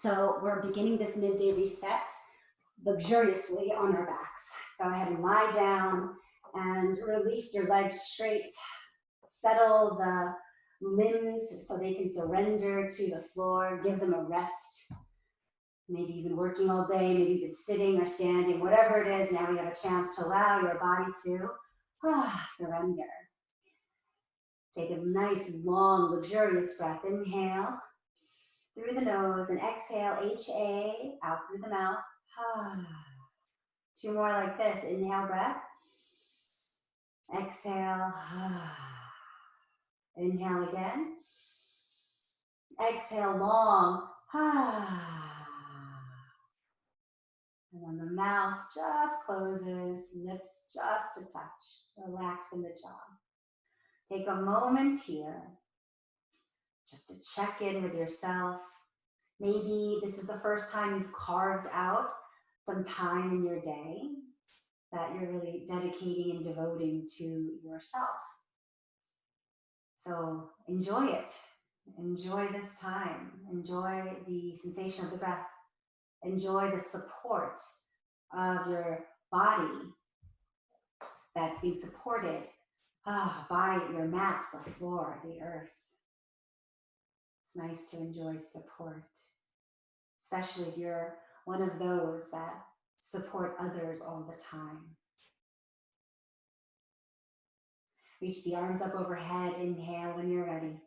So we're beginning this midday reset luxuriously on our backs. Go ahead and lie down and release your legs straight. Settle the limbs so they can surrender to the floor. Give them a rest. Maybe you've been working all day, maybe you've been sitting or standing, whatever it is. Now we have a chance to allow your body to surrender. Take a nice, long, luxurious breath. Inhale through the nose and exhale, H-A, out through the mouth. Two more like this. Inhale, breath. Exhale. Inhale again. Exhale, long. And when the mouth just closes, lips just a touch, relax in the jaw. Take a moment here just to check in with yourself. Maybe this is the first time you've carved out some time in your day that you're really dedicating and devoting to yourself. So enjoy it. Enjoy this time. Enjoy the sensation of the breath. Enjoy the support of your body that's being supported by your mat, the floor, the earth. It's nice to enjoy support, especially if you're one of those that support others all the time. Reach the arms up overhead. Inhale when you're ready.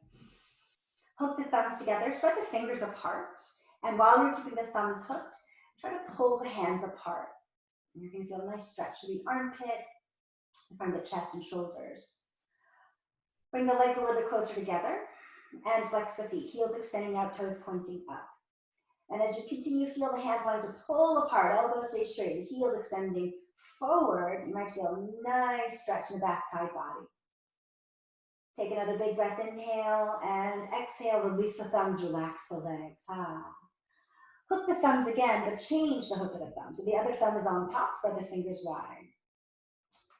Hook the thumbs together, spread the fingers apart. And while you're keeping the thumbs hooked, try to pull the hands apart. And you're going to feel a nice stretch to the armpit, in front of the chest and shoulders. Bring the legs a little bit closer together and flex the feet, heels extending out, toes pointing up. And as you continue to feel the hands wanting to pull apart, elbows stay straight, the heels extending forward, you might feel a nice stretch in the backside body. Take another big breath, inhale, and exhale, release the thumbs, relax the legs. Hook the thumbs again, but change the hook of the thumb. So the other thumb is on top, spread the fingers wide.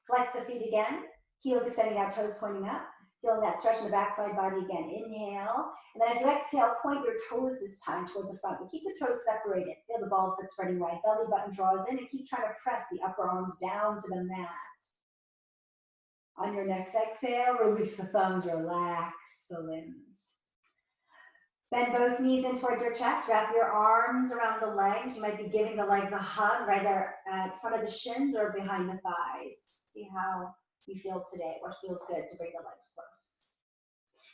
Flex the feet again, heels extending out, toes pointing up. Feeling that stretch in the backside body again. Inhale, and then as you exhale, point your toes this time towards the front, but keep the toes separated. Feel the ball foot spreading wide, belly button draws in, and keep trying to press the upper arms down to the mat. On your next exhale, release the thumbs, relax the limbs. Bend both knees in towards your chest, wrap your arms around the legs. You might be giving the legs a hug right there at front of the shins or behind the thighs. See how you feel today, what feels good to bring the legs close.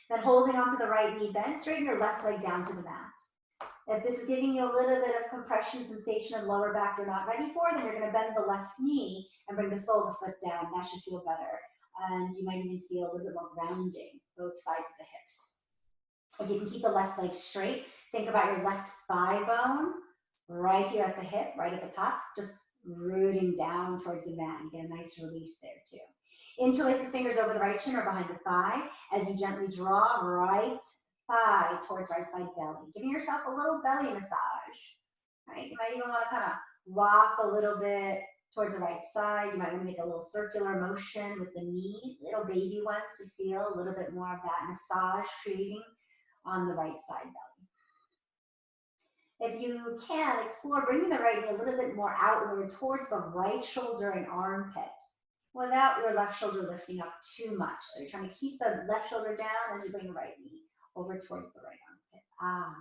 Then holding onto the right knee bent, straighten your left leg down to the mat. If this is giving you a little bit of compression sensation of lower back you're not ready for, then you're going to bend the left knee and bring the sole of the foot down. That should feel better. And you might even feel a little bit more grounding, both sides of the hips. If you can keep the left leg straight, think about your left thigh bone right here at the hip, right at the top, just rooting down towards the mat. You get a nice release there too. Interlace the fingers over the right shin or behind the thigh as you gently draw right thigh towards right side belly. Giving yourself a little belly massage, right? You might even want to kind of rock a little bit towards the right side. You might want to make a little circular motion with the knee, little baby ones to feel a little bit more of that massage creating on the right side belly. If you can, explore bringing the right knee a little bit more outward towards the right shoulder and armpit without your left shoulder lifting up too much. So you're trying to keep the left shoulder down as you bring the right knee over towards the right armpit.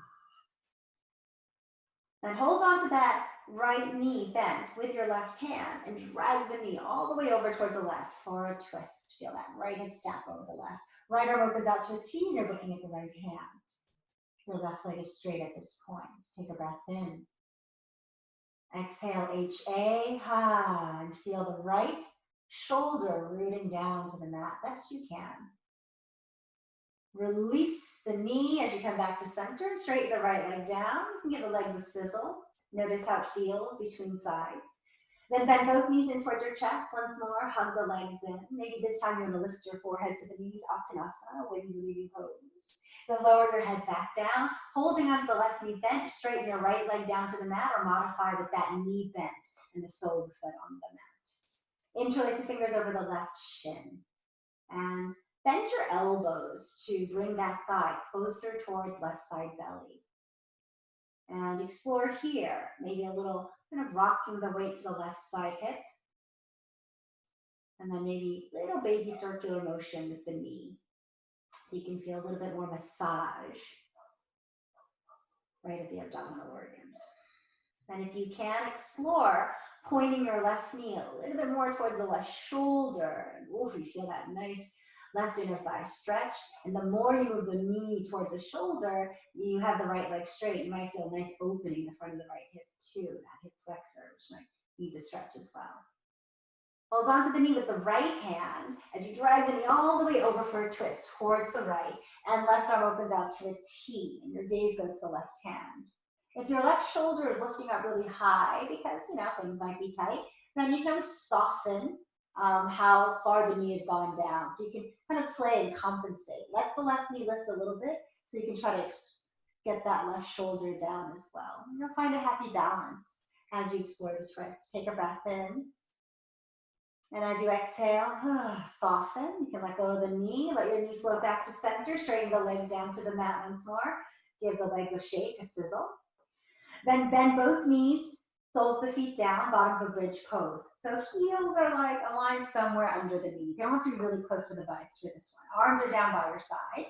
Then hold on to that right knee bent with your left hand and drag the knee all the way over towards the left for a twist. Feel that right hip stack over the left. Right arm opens out to a T and you're looking at the right hand. Your left leg is straight at this point. Take a breath in. Exhale, H-A, and feel the right shoulder rooting down to the mat best you can. Release the knee as you come back to center and straighten the right leg down. You can give the legs a sizzle. Notice how it feels between sides. Then bend both knees in towards your chest once more. Hug the legs in. Maybe this time you're going to lift your forehead to the knees, Uttanasana, when you're leaving pose. Then lower your head back down. Holding onto the left knee bent, straighten your right leg down to the mat or modify with that knee bent and the sole of the foot on the mat. Interlace the fingers over the left shin. And bend your elbows to bring that thigh closer towards left side belly. And explore here, maybe a little kind of rocking the weight to the left side hip. And then maybe little baby circular motion with the knee. So you can feel a little bit more massage right at the abdominal organs. And if you can, explore pointing your left knee a little bit more towards the left shoulder. And oof, you feel that nice left inner thigh stretch. And the more you move the knee towards the shoulder, you have the right leg straight. You might feel a nice opening in the front of the right hip too, that hip flexor, which might need to stretch as well. Hold onto the knee with the right hand as you drag the knee all the way over for a twist towards the right, and left arm opens out to a T, and your gaze goes to the left hand. If your left shoulder is lifting up really high because, things might be tight, then you can soften how far the knee has gone down. So you can kind of play and compensate. Let the left knee lift a little bit so you can try to get that left shoulder down as well. And you'll find a happy balance as you explore the twist. Take a breath in. And as you exhale, soften. You can let go of the knee. Let your knee float back to center. Straighten the legs down to the mat once more. Give the legs a shake, a sizzle. Then bend both knees, soles of the feet down, bottom of a bridge pose. So heels are like aligned somewhere under the knees. You don't have to be really close to the buttocks for this one. Arms are down by your side,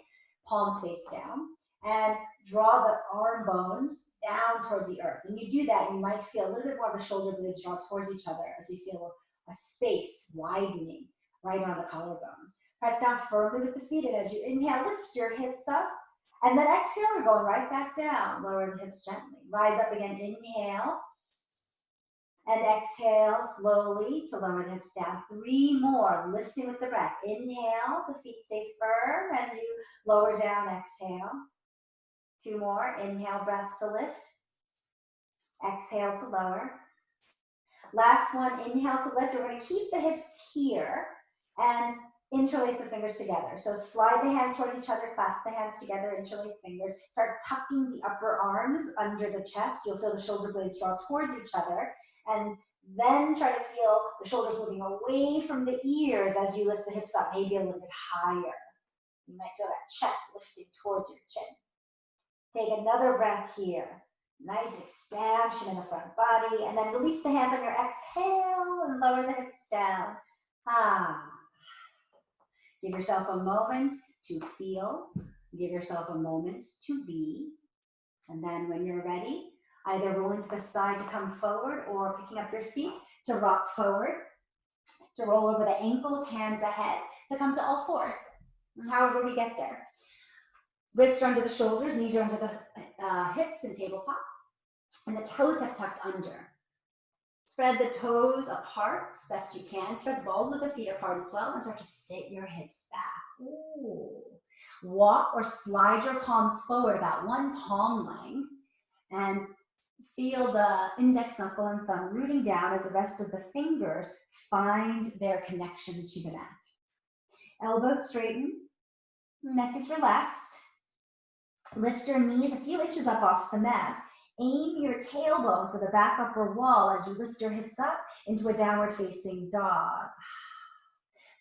palms face down. And draw the arm bones down towards the earth. When you do that, you might feel a little bit more of the shoulder blades draw towards each other as you feel a space widening right on the collarbones. Press down firmly with the feet, and as you inhale, lift your hips up. And then exhale, we're going right back down. Lower the hips gently. Rise up again, inhale. And exhale slowly to lower the hips down. 3 more, lifting with the breath. Inhale, the feet stay firm as you lower down, exhale. 2 more, inhale, breath to lift. Exhale to lower. Last one, inhale to lift. We're going to keep the hips here and interlace the fingers together. So slide the hands towards each other, clasp the hands together, interlace fingers. Start tucking the upper arms under the chest. You'll feel the shoulder blades draw towards each other. And then try to feel the shoulders moving away from the ears as you lift the hips up, maybe a little bit higher. You might feel that chest lifted towards your chin. Take another breath here. Nice expansion in the front body, and then release the hands on your exhale and lower the hips down. Give yourself a moment to feel. Give yourself a moment to be. And then when you're ready, either rolling to the side to come forward or picking up your feet to rock forward, to roll over the ankles, hands ahead, to come to all fours. However we get there. Wrists are under the shoulders, knees are under the hips and tabletop. And the toes have tucked under. Spread the toes apart best you can. Spread the balls of the feet apart as well and start to sit your hips back. Ooh. Walk or slide your palms forward about 1 palm length and feel the index, knuckle, and thumb rooting down as the rest of the fingers find their connection to the mat. Elbows straighten, neck is relaxed. Lift your knees a few inches up off the mat. Aim your tailbone for the back upper wall as you lift your hips up into a downward facing dog.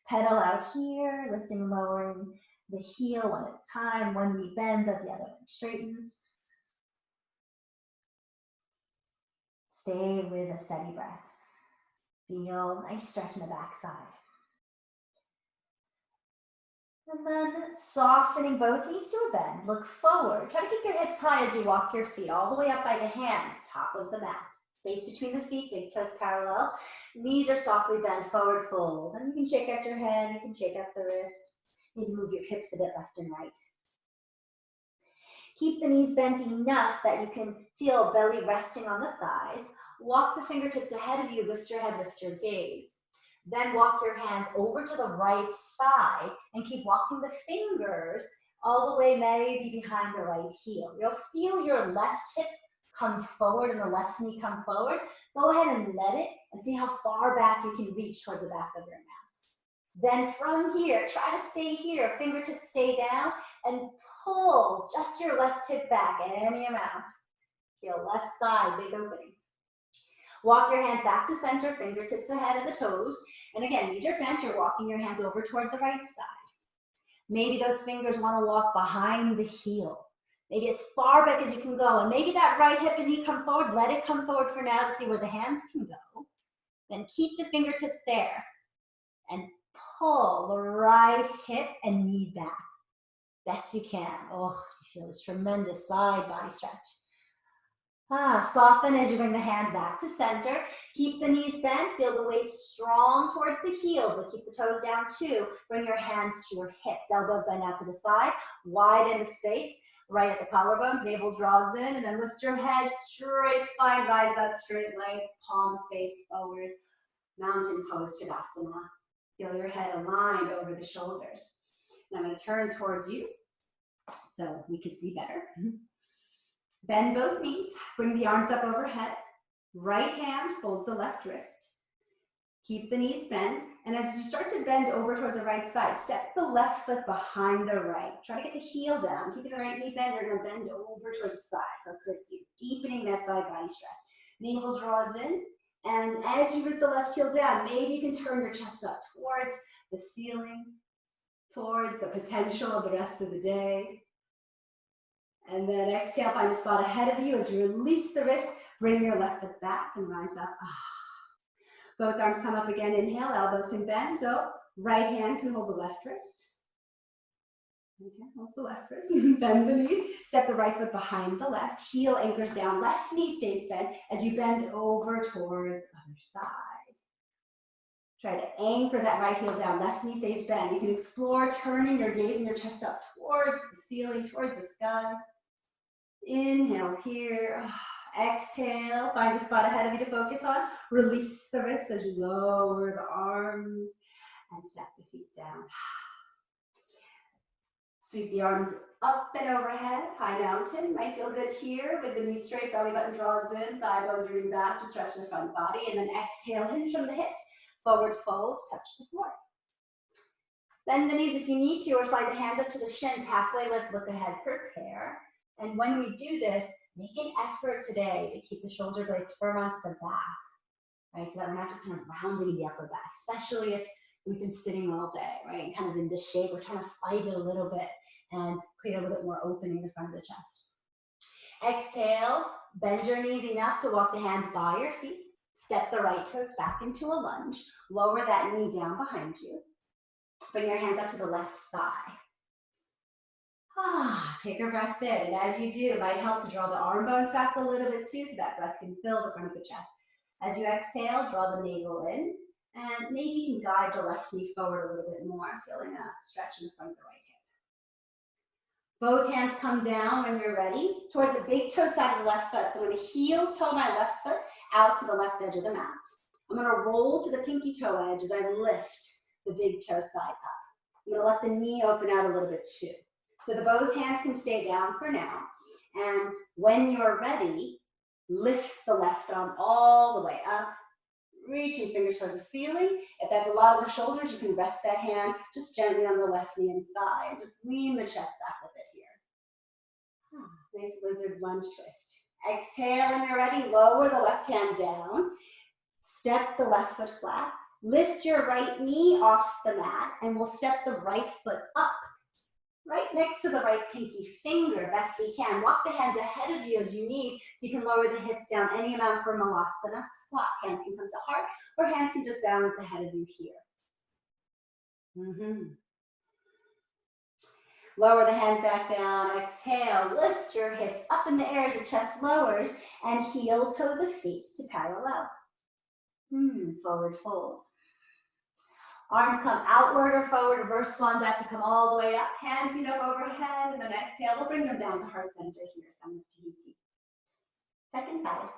Pedal out here, lifting and lowering the heel one at a time. One knee bends as the other leg straightens. Stay with a steady breath. Feel nice stretch in the backside. And then softening both knees to a bend. Look forward. Try to keep your hips high as you walk your feet all the way up by the hands, top of the mat. Space between the feet, big toes parallel. Knees are softly bent, forward fold. And you can shake out your head, you can shake out the wrist. Maybe move your hips a bit left and right. Keep the knees bent enough that you can feel belly resting on the thighs. Walk the fingertips ahead of you, lift your head, lift your gaze. Then walk your hands over to the right side and keep walking the fingers all the way maybe behind the right heel. You'll feel your left hip come forward and the left knee come forward. Go ahead and let it and see how far back you can reach towards the back of your mat. Then from here, try to stay here, fingertips stay down, and pull just your left hip back any amount. Feel left side, big opening. Walk your hands back to center, fingertips ahead of the toes. And again, knees are bent, you're walking your hands over towards the right side. Maybe those fingers want to walk behind the heel. maybe as far back as you can go. And maybe that right hip and knee come forward. Let it come forward for now to see where the hands can go. Then keep the fingertips there and pull the right hip and knee back. Best you can. Oh, you feel this tremendous side body stretch. Soften as you bring the hands back to center. Keep the knees bent. Feel the weight strong towards the heels, but keep the toes down too. Bring your hands to your hips. Elbows bend out to the side. Wide into space. Right at the collarbones. Navel draws in. And then lift your head. Straight spine. Rise up. Straight legs. Palms face forward. Mountain pose Tadasana. Feel your head aligned over the shoulders. And I'm going to turn towards you so we can see better. Bend both knees, bring the arms up overhead. Right hand holds the left wrist. Keep the knees bent, and as you start to bend over towards the right side, step the left foot behind the right. Try to get the heel down. Keeping the right knee bent, you're going to bend over towards the side for a curtsy, deepening that side body stretch. Navel draws in, and as you root the left heel down, maybe you can turn your chest up towards the ceiling, towards the potential of the rest of the day. And then exhale, find a spot ahead of you. As you release the wrist, bring your left foot back and rise up. Both arms come up again. Inhale, elbows can bend. So right hand can hold the left wrist. Okay, holds the left wrist. Bend the knees. Step the right foot behind the left. Heel anchors down. Left knee stays bent as you bend over towards other side. Try to anchor that right heel down. Left knee stays bent. You can explore turning your gaze and your chest up towards the ceiling, towards the sky. Inhale here. Exhale. Find the spot ahead of you to focus on. Release the wrist as you lower the arms and step the feet down. Sweep the arms up and overhead. High mountain. Might feel good here with the knees straight, belly button draws in, thigh bones rooting back to stretch the front body. And then exhale, hinge from the hips. Forward fold, touch the floor. Bend the knees if you need to, or slide the hands up to the shins. Halfway lift, look ahead, prepare. And when we do this, make an effort today to keep the shoulder blades firm onto the back, right? So that we're not just kind of rounding in the upper back, especially if we've been sitting all day, right? And kind of in this shape, we're trying to fight it a little bit and create a little bit more opening in the front of the chest. Exhale, bend your knees enough to walk the hands by your feet. Step the right toes back into a lunge. Lower that knee down behind you. Bring your hands up to the left thigh. Take a breath in, and as you do, it might help to draw the arm bones back a little bit too, so that breath can fill the front of the chest. As you exhale, draw the navel in, and maybe you can guide the left knee forward a little bit more, feeling a stretch in the front of the right hip. Both hands come down when you're ready, towards the big toe side of the left foot. So I'm going to heel toe my left foot out to the left edge of the mat. I'm going to roll to the pinky toe edge as I lift the big toe side up. I'm going to let the knee open out a little bit too. So that both hands can stay down for now. And when you're ready, lift the left arm all the way up, reaching fingers toward the ceiling. If that's a lot of the shoulders, you can rest that hand just gently on the left knee and thigh, and just lean the chest back a bit here. Nice lizard lunge twist. Exhale when you're ready, lower the left hand down. Step the left foot flat. Lift your right knee off the mat, and we'll step the right foot up. Right next to the right pinky finger, best we can. Walk the hands ahead of you as you need, so you can lower the hips down any amount for Malasana squat. Hands can come to heart, or hands can just balance ahead of you here. Lower the hands back down. Exhale, lift your hips up in the air as the chest lowers, and heel toe the feet to parallel. Forward fold. Arms come outward or forward, reverse swan dive to come all the way up. Hands meet up overhead, and then exhale. We'll bring them down to heart center here. Second side.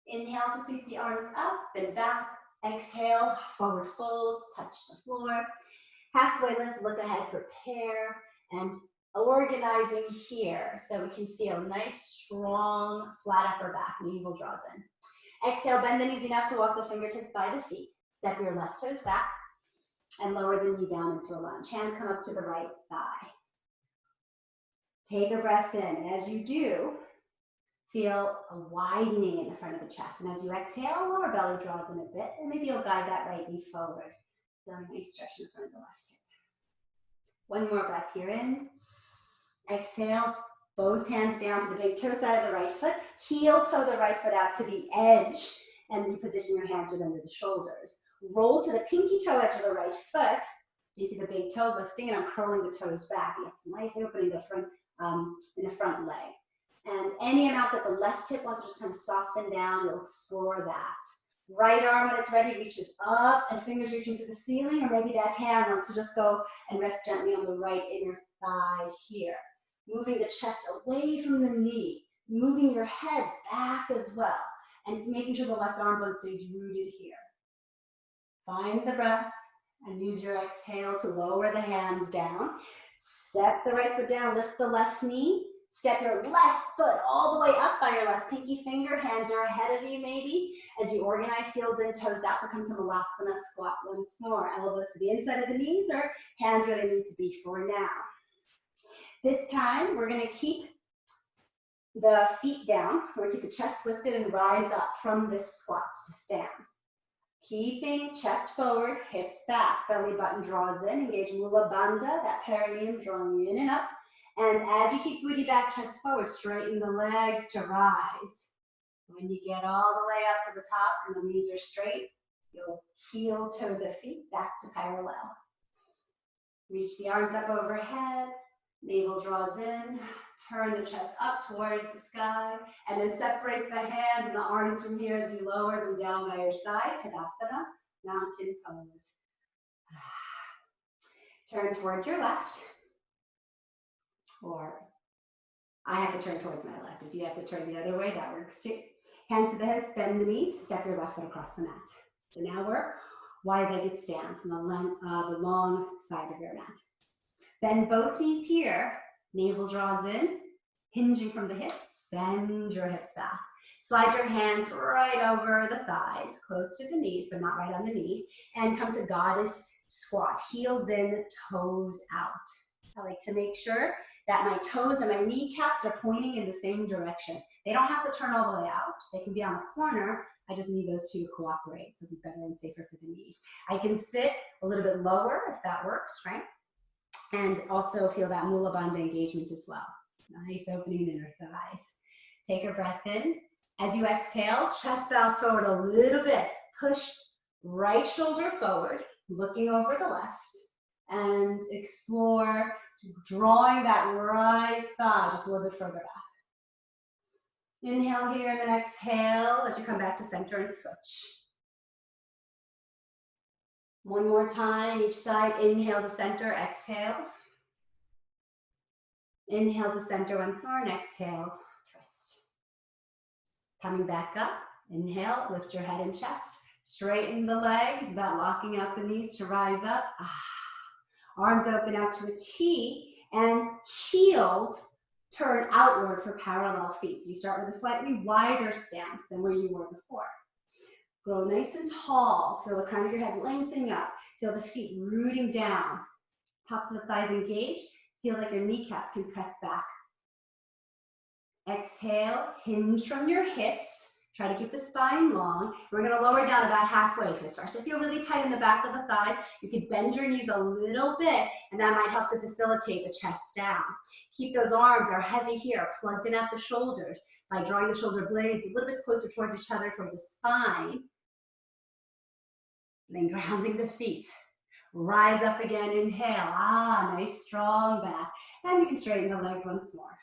Inhale to sweep the arms up and back. Exhale, forward fold, touch the floor. Halfway lift, look ahead, prepare, and organizing here so we can feel nice, strong, flat upper back. Navel draws in. Exhale, bend the knees enough to walk the fingertips by the feet. Step your left toes back. And lower the knee down into a lunge. Hands come up to the right thigh. Take a breath in, and as you do, feel a widening in the front of the chest. And as you exhale, lower belly draws in a bit, and maybe you'll guide that right knee forward. Feeling a nice stretch in the front of the left hip. One more breath here in. Exhale, Both hands down to the big toe side of the right foot. Heel toe the right foot out to the edge and reposition your hands with under the shoulders. Roll to the pinky toe edge of the right foot. Do you see the big toe lifting? And I'm curling the toes back. It's nice opening the front, in the front leg. And any amount that the left hip wants to just kind of soften down, you'll explore that. Right arm, when it's ready, reaches up and fingers reaching for the ceiling, or maybe that hand wants to just go and rest gently on the right inner thigh here. Moving the chest away from the knee, moving your head back as well, and making sure the left arm bone stays rooted here. Find the breath and use your exhale to lower the hands down. Step the right foot down, lift the left knee. Step your left foot all the way up by your left pinky finger. Hands are ahead of you maybe as you organize heels in, toes out to come to Malasana squat once more. Elbows to the inside of the knees or hands where they need to be for now. This time we're going to keep the feet down. We're going to keep the chest lifted and rise up from this squat to stand. Keeping chest forward, hips back, belly button draws in, engage Mula Bandha, that perineum drawing in and up. And as you keep booty back, chest forward, straighten the legs to rise. When you get all the way up to the top and the knees are straight, you'll heel toe the feet back to parallel. Reach the arms up overhead, navel draws in, turn the chest up towards the sky, and then separate the hands and the arms from here as you lower them down by your side, Tadasana, mountain pose. Turn towards your left. Or I have to turn towards my left. If you have to turn the other way, that works too. Hands to the hips, bend the knees, step your left foot across the mat. So now we're wide-legged stance on the long side of your mat. Bend both knees here, navel draws in, hinging from the hips, send your hips back. Slide your hands right over the thighs, close to the knees, but not right on the knees, and come to goddess squat, heels in, toes out. I like to make sure that my toes and my kneecaps are pointing in the same direction. They don't have to turn all the way out. They can be on the corner. I just need those two to cooperate. So it'll be better and safer for the knees. I can sit a little bit lower if that works, right? And also feel that Mula Bandha engagement as well. Nice opening inner thighs. Take a breath in. As you exhale, chest bows forward a little bit. Push right shoulder forward, looking over the left. And explore drawing that right thigh just a little bit further back. Inhale here and then exhale as you come back to center and switch. One more time, each side. Inhale to center, exhale. Inhale to center once more, and exhale, twist. Coming back up, inhale, lift your head and chest. Straighten the legs without locking out the knees to rise up. Arms open out to a T, and heels turn outward for parallel feet. So you start with a slightly wider stance than where you were before. Grow nice and tall. Feel the crown of your head lengthening up. Feel the feet rooting down. Tops of the thighs engage. Feels like your kneecaps can press back. Exhale, hinge from your hips. Try to keep the spine long. We're going to lower down about halfway. If it starts to feel really tight in the back of the thighs, you could bend your knees a little bit, and that might help to facilitate the chest down. Keep those arms are heavy here, plugged in at the shoulders by drawing the shoulder blades a little bit closer towards each other, towards the spine. And then grounding the feet. Rise up again, inhale. Nice strong back. And you can straighten the legs once more.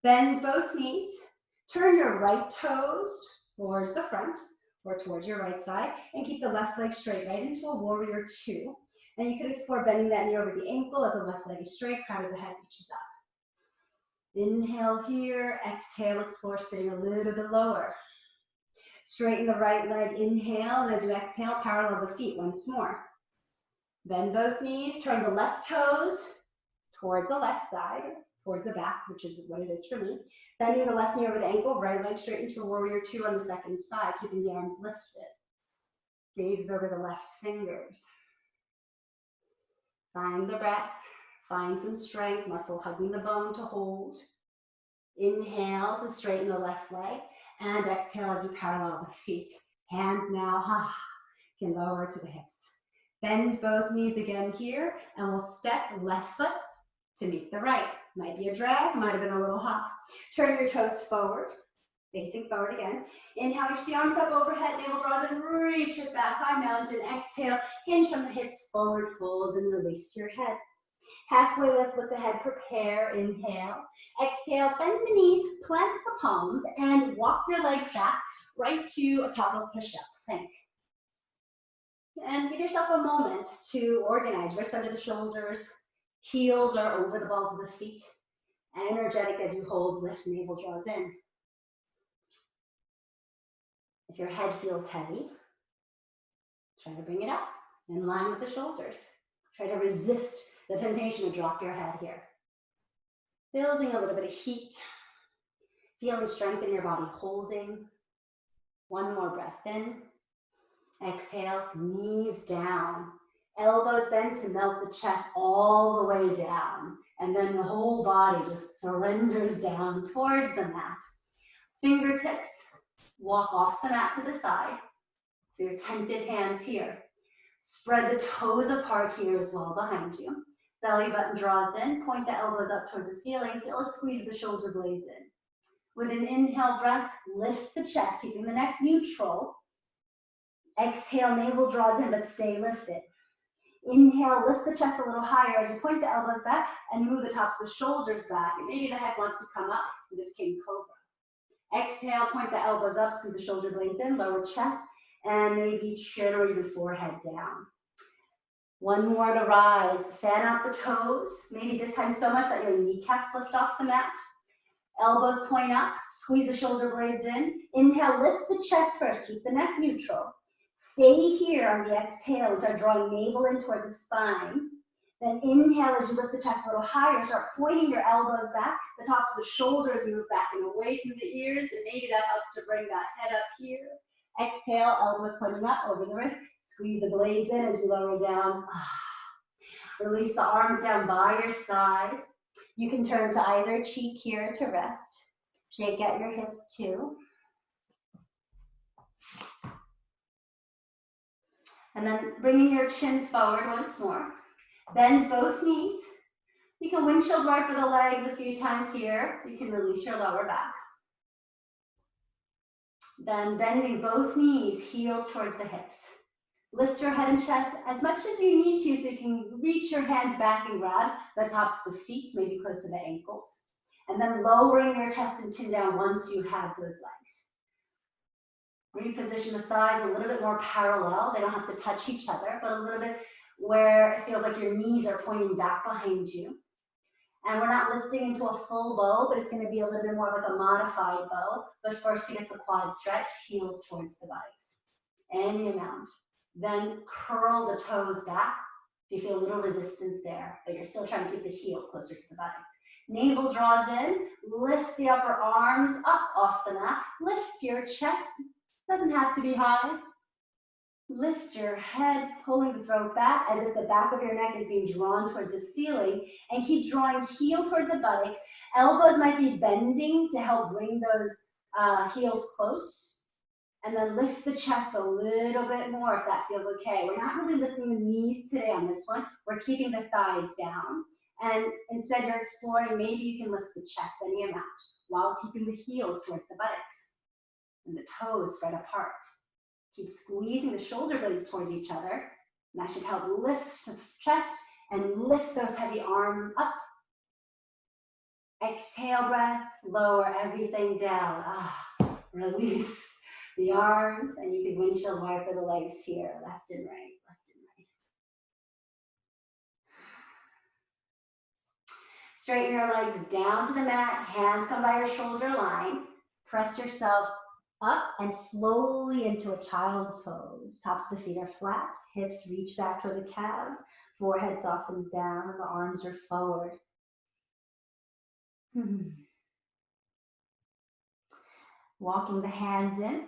Bend both knees. Turn your right toes towards the front or towards your right side and keep the left leg straight right into a warrior two. And you can explore bending that knee over the ankle as the left leg is straight, crown of the head reaches up. Inhale here, exhale, explore sitting a little bit lower. Straighten the right leg, inhale, and as you exhale, parallel the feet once more. Bend both knees, turn the left toes towards the left side, towards the back, which is what it is for me. Bending the left knee over the ankle, right leg straightens for warrior two on the second side, keeping the arms lifted. Gaze over the left fingers. Find the breath, find some strength, muscle hugging the bone to hold. Inhale to straighten the left leg, and exhale as you parallel the feet. Hands now, can lower to the hips. Bend both knees again here, and we'll step left foot to meet the right. Might be a drag, might have been a little hop. Turn your toes forward, facing forward again. Inhale, reach the arms up overhead, navel draws in, reach it back, high mountain. Exhale, hinge from the hips, forward fold, and release your head. Halfway lift with the head, prepare, inhale. Exhale, bend the knees, plant the palms, and walk your legs back right to a top push-up, plank. And give yourself a moment to organize, wrists under the shoulders, heels are over the balls of the feet. Energetic as you hold, lift, navel draws in. If your head feels heavy, try to bring it up in line with the shoulders. Try to resist the temptation to drop your head here. Building a little bit of heat, feeling strength in your body, holding. One more breath in. Exhale, knees down. Elbows bent to melt the chest all the way down. And then the whole body just surrenders down towards the mat. Fingertips walk off the mat to the side. So your tented hands here. Spread the toes apart here as well behind you. Belly button draws in. Point the elbows up towards the ceiling. Feel a squeeze of the shoulder blades in. With an inhale breath, lift the chest, keeping the neck neutral. Exhale, navel draws in, but stay lifted. Inhale, lift the chest a little higher as you point the elbows back and move the tops of the shoulders back. And maybe the head wants to come up for this king cobra. Exhale, point the elbows up, squeeze the shoulder blades in, lower chest, and maybe chin or even forehead down. One more to rise. Fan out the toes, maybe this time so much that your kneecaps lift off the mat. Elbows point up, squeeze the shoulder blades in. Inhale, lift the chest first, keep the neck neutral. Stay here on the exhale and start drawing navel in towards the spine. Then inhale as you lift the chest a little higher, start pointing your elbows back, the tops of the shoulders move back and away from the ears, and maybe that helps to bring that head up here. Exhale, elbows pointing up over the wrist, squeeze the blades in as you lower down. Release the arms down by your side. You can turn to either cheek here to rest. Shake out your hips too. And then bringing your chin forward once more. Bend both knees. You can windshield wiper the legs a few times here so you can release your lower back. Then bending both knees, heels towards the hips. Lift your head and chest as much as you need to so you can reach your hands back and grab the tops of the feet, maybe close to the ankles. And then lowering your chest and chin down once you have those legs. Reposition the thighs a little bit more parallel. They don't have to touch each other, but a little bit where it feels like your knees are pointing back behind you. And we're not lifting into a full bow, but it's going to be a little bit more like a modified bow. But first you get the quad stretch, heels towards the buttocks. Any amount. Then curl the toes back. So you feel a little resistance there, but you're still trying to keep the heels closer to the buttocks. Navel draws in, lift the upper arms up off the mat. Lift your chest. Doesn't have to be high. Lift your head, pulling the throat back as if the back of your neck is being drawn towards the ceiling, and keep drawing heel towards the buttocks. Elbows might be bending to help bring those heels close. And then lift the chest a little bit more if that feels okay. We're not really lifting the knees today on this one. We're keeping the thighs down. And instead you're exploring, maybe you can lift the chest any amount while keeping the heels towards the buttocks. And the toes spread apart. Keep squeezing the shoulder blades towards each other. And that should help lift the chest and lift those heavy arms up. Exhale breath, lower everything down. Release the arms, and you can windshield wiper the legs here, left and right, left and right. Straighten your legs down to the mat, hands come by your shoulder line. Press yourself up and slowly into a child's pose. Tops of the feet are flat, hips reach back towards the calves, forehead softens down, and the arms are forward. Walking the hands in.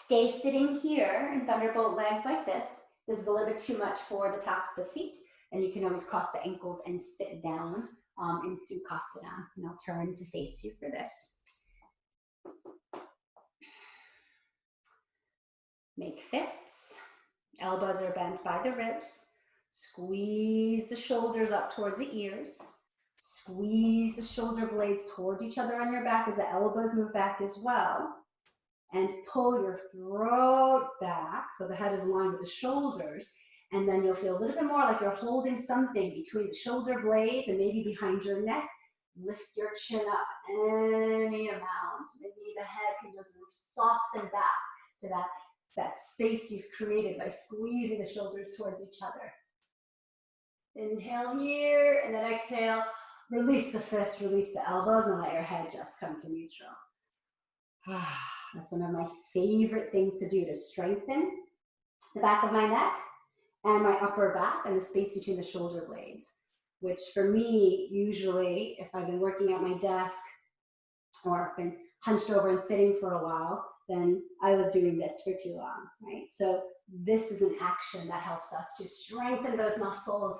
Stay sitting here in thunderbolt legs like this. This is a little bit too much for the tops of the feet, and you can always cross the ankles and sit down in Sukhasana. And I'll turn to face you for this. Make fists. Elbows are bent by the ribs. Squeeze the shoulders up towards the ears. Squeeze the shoulder blades toward each other on your back as the elbows move back as well. And pull your throat back so the head is aligned with the shoulders. And then you'll feel a little bit more like you're holding something between the shoulder blades and maybe behind your neck. Lift your chin up any amount. Maybe the head can just soften back to that space you've created by squeezing the shoulders towards each other. Inhale here, and then exhale. Release the fists, release the elbows, and let your head just come to neutral. That's one of my favorite things to do, to strengthen the back of my neck and my upper back and the space between the shoulder blades, which for me, usually, if I've been working at my desk or I've been hunched over and sitting for a while, then I was doing this for too long, right? So this is an action that helps us to strengthen those muscles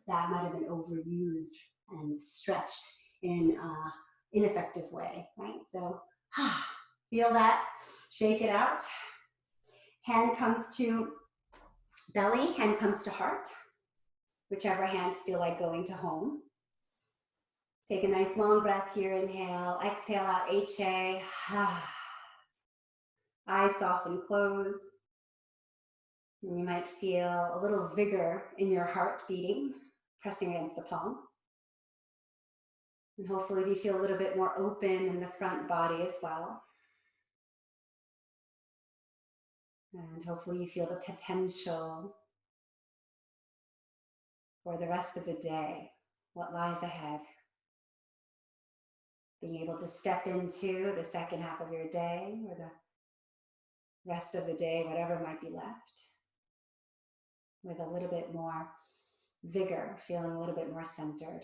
that might have been overused and stretched in an ineffective way, right? So feel that, shake it out. Hand comes to belly, hand comes to heart, whichever hands feel like going to home. Take a nice long breath here, inhale, exhale out, HA. Eyes soften, close. And you might feel a little vigor in your heart beating, pressing against the palm. And hopefully you feel a little bit more open in the front body as well. And hopefully you feel the potential for the rest of the day, what lies ahead. Being able to step into the second half of your day or the rest of the day, whatever might be left, with a little bit more vigor, feeling a little bit more centered.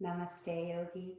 Namaste, yogis.